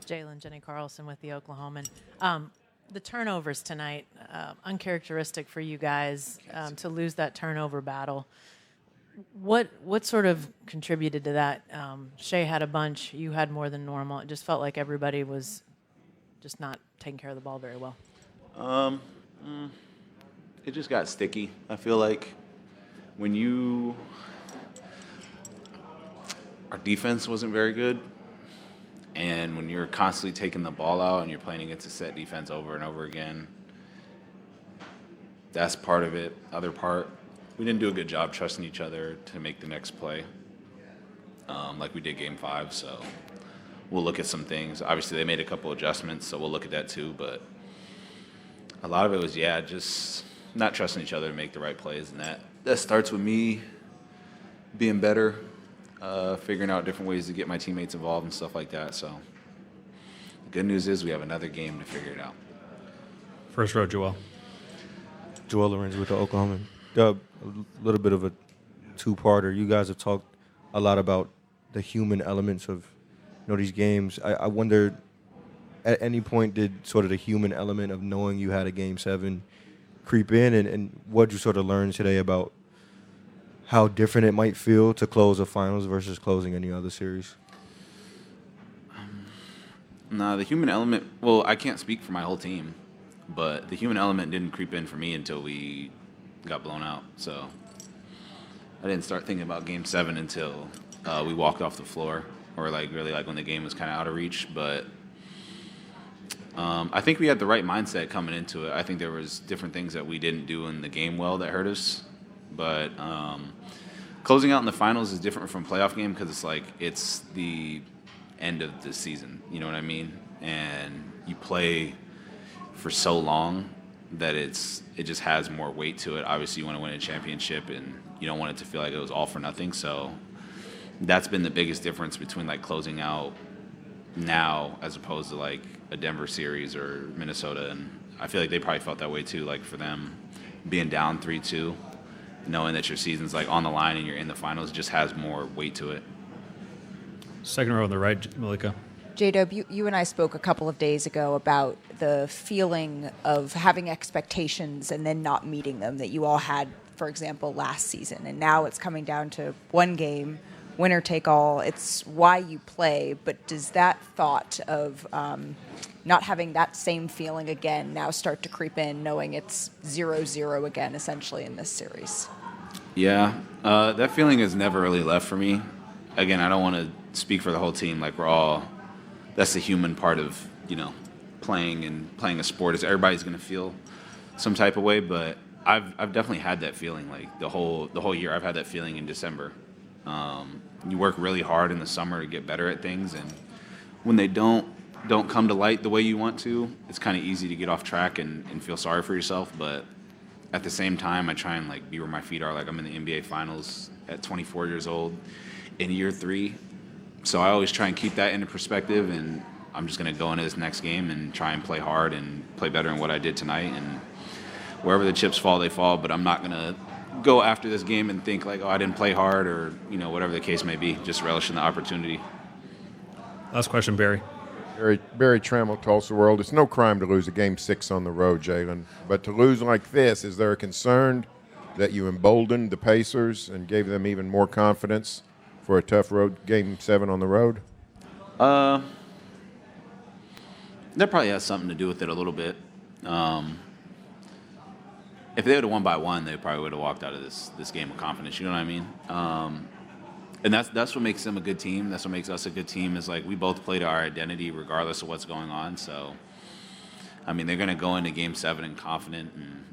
Jalen, Jenny Carlson with the Oklahoman. The turnovers tonight, uncharacteristic for you guys to lose that turnover battle. What sort of contributed to that? Shea had a bunch. You had more than normal. It just felt like everybody was just not taking care of the ball very well. It just got sticky. I feel like when our defense wasn't very good. And when you're constantly taking the ball out and you're playing against a set defense over and over again, that's part of it. Other part, we didn't do a good job trusting each other to make the next play, like we did Game 5. So we'll look at some things. Obviously, they made a couple adjustments, so we'll look at that too. But a lot of it was, just not trusting each other to make the right plays. And that starts with me being better, figuring out different ways to get my teammates involved and stuff like that. So the good news is we have another game to figure it out. First row, Joel. Joel Lorenz with the Oklahoman. Dub, a little bit of a two-parter. You guys have talked a lot about the human elements of these games. I wonder, at any point did sort of the human element of knowing you had a Game 7 creep in, and what did you sort of learn today about how different it might feel to close a finals versus closing any other series? The human element, well, I can't speak for my whole team, but the human element didn't creep in for me until we got blown out. So I didn't start thinking about Game 7 until we walked off the floor, or really when the game was kind of out of reach. But I think we had the right mindset coming into it. I think there was different things that we didn't do in the game well that hurt us. But closing out in the finals is different from playoff game because it's the end of the season. You know what I mean? And you play for so long that it just has more weight to it. Obviously, you want to win a championship, and you don't want it to feel like it was all for nothing. So that's been the biggest difference between closing out now as opposed to a Denver series or Minnesota. And I feel like they probably felt that way too. For them being down 3-2. Knowing that your season's on the line and you're in the finals just has more weight to it. Second row on the right, Malika. J-Dub, you and I spoke a couple of days ago about the feeling of having expectations and then not meeting them that you all had, for example, last season. And now it's coming down to one game, winner take all. It's why you play, but does that thought of not having that same feeling again now start to creep in, knowing it's 0-0 again, essentially, in this series? Yeah, that feeling has never really left for me. Again, I don't want to speak for the whole team. That's the human part of, playing a sport, is everybody's going to feel some type of way. But I've definitely had that feeling, the whole year. I've had that feeling in December. You work really hard in the summer to get better at things, and when they don't come to light the way you want to, it's kind of easy to get off track and feel sorry for yourself. But at the same time, I try and be where my feet are. I'm in the NBA Finals at 24 years old in year 3. So I always try and keep that into perspective, and I'm just going to go into this next game and try and play hard and play better than what I did tonight. And wherever the chips fall, they fall. But I'm not going to go after this game and think I didn't play hard or, whatever the case may be. Just relishing the opportunity. Last question, Barry. Barry Trammell, Tulsa World. It's no crime to lose a Game 6 on the road, Jalen. But to lose like this, is there a concern that you emboldened the Pacers and gave them even more confidence for a tough road Game 7 on the road? That probably has something to do with it a little bit. If they would have won by 1, they probably would have walked out of this game with confidence. You know what I mean? And that's what makes them a good team. That's what makes us a good team, is we both play to our identity regardless of what's going on. So, they're going to go into Game 7 and confident, and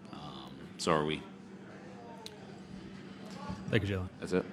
so are we. Thank you, Jalen. That's it.